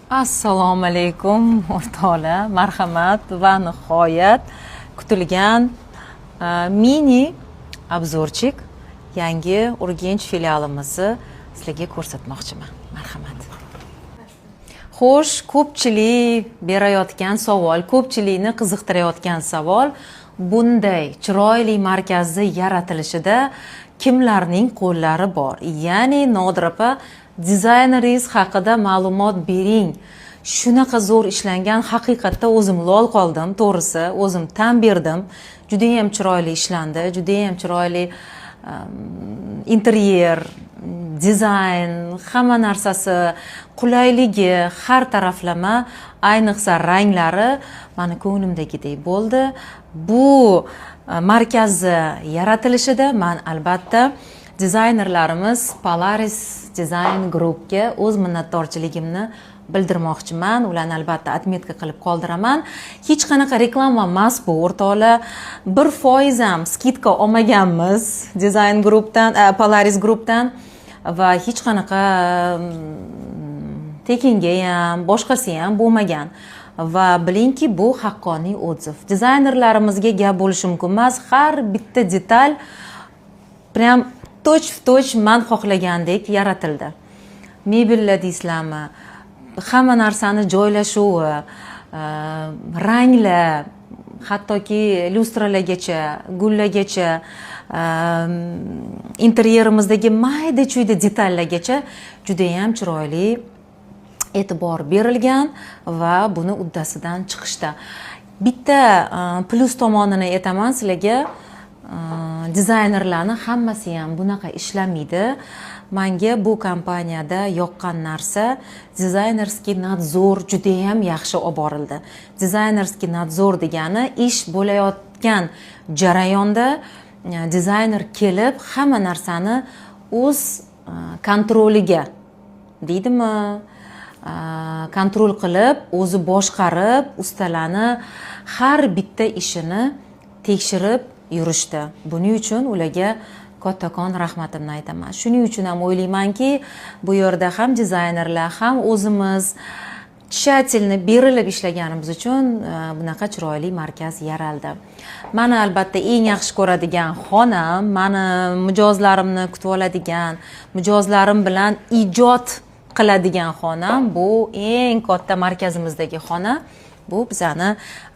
Assalomu alaykum o'rtoqlar, marhamat va nihoyat kutilgan mini obzorchik yangi Urganch filialimizni sizlarga ko'rsatmoqchiman. Marhamat. Xo'sh, ko'pchilik berayotgan savol, ko'pchilikni qiziqtirayotgan savol bunday chiroyli markazni yaratilishida kimlarning qo'llari bor? Ya'ni Nodir opa, dizayneringiz haqida ma'lumot bering. Shunaqa zo'r ishlangan, haqiqatda o'zim lol qoldim, to'g'risi, o'zim tan berdim. Juda ham chiroyli ishlandi, juda ham chiroyli interyer, dizayn, hamma narsasi, qulayligi, har taraflama, ayniqsa ranglari meni ko'nglimdagidek bo'ldi. Bu markazni yaratilishida men albatta dizaynerlarimiz Polaris Design Groupga o'z minnatdorchiligimni bildirmoqchiman. Ularni albatta atmetka qilib qoldiraman. Hech qanaqa reklama emas bu, o'rtoqlar. 1% ham skidka olmaganmiz Design Groupdan, Polaris Groupdan va hech qanaqa tekinga ham, boshqasi ham bo'lmagan. Va bilingki, bu haqqoniy otziv. Dizaynerlarimizga gap bo'lishi mumkin emas. Har bitta detal prям toch men xohlagandek yaratildi. Mebellar deysizlarmi? Hamma narsani joylashuvi, ranglar, hattoki lyustralargacha, gullargacha, interyerimizdagi mayda-chuyda detallargacha juda ham chiroyli e'tibor berilgan va buni uddasidan chiqishda. Bitta plus tomonini aytaman sizlarga. Dizaynerlarni hammasi ham bunaqa ishlamaydi. Menga bu kompaniyada yoqqan narsa dizaynerskiy nadzor juda ham yaxshi olib borildi. Dizaynerskiy nadzor degani ish bo'layotgan jarayonda dizayner kelib hamma narsani o'z kontroliga deydimi, kontrol qilib, o'zi boshqarib, ustalarni har bitta ishini tekshirib yurishdi. Buning uchun ularga kattakon rahmatimni aytaman. Shuning uchun ham o'ylaymanki, bu yerda ham dizaynerlar, ham o'zimiz tshatelni berilib ishlaganimiz uchun bunaqa chiroyli markaz yaraldi. Meni albatta eng yaxshi ko'radigan xonam, meni mijozlarimni kutib oladigan, mijozlarim bilan ijod qiladigan xonam bu eng katta markazimizdagi xona. Bu bizani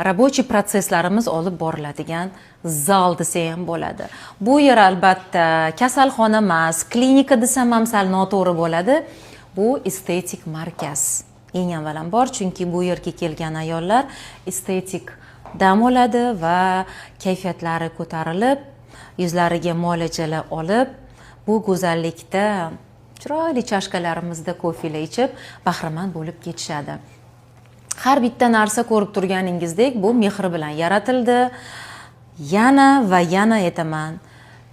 rabochiy proseslarimiz olib boriladigan zal desa ham bo'ladi. Bu yer albatta kasalxona emas, klinika desam ham sal noto'g'ri bo'ladi. Bu estetik markaz. Eng avvalambor, chunki bu yerga kelgan ayollar estetik dam oladi va kayfiyatlari ko'tarilib, yuzlariga muolajalar olib, bu go'zallikda chiroyli chashkalarimizda ko'filar ichib bahramand bo'lib ketishadi. Har bitta narsa ko'rib turganingizdek bu mehr bilan yaratildi. Yana va yana aytaman.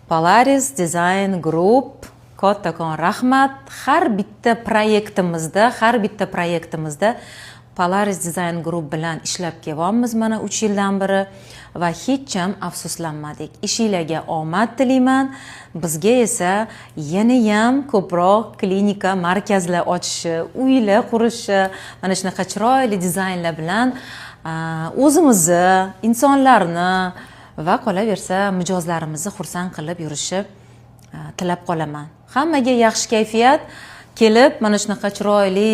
Polaris Design Group kattakon rahmat. Har bitta proyektimizda Polaris Design Group bilan ishlab kelyapmiz mana 3 yildan beri va hech ham afsuslanmadik. Ishingizga omad tilayman. Bizga esa yana ham ko'proq klinika, markazlar ochishi, uylar qurishi, mana shunaqa chiroyli dizaynlar bilan o'zimizni, insonlarni va qolaversa mijozlarimizni xursand qilib yurishi tilab qolaman. Hammaga yaxshi kayfiyat kelib, mana shunaqa chiroyli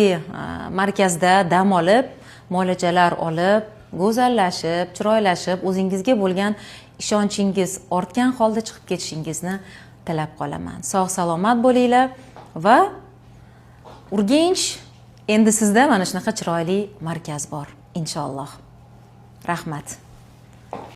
markazda dam olib, muolajalar olib, go'zallashib, chiroylashib, o'zingizga bo'lgan ishonchingiz ortgan holda chiqib ketishingizni tilab qolaman. Sog' salomat bo'linglar va Urganch endi sizda mana shunaqa chiroyli markaz bor, inshaalloh. Rahmat.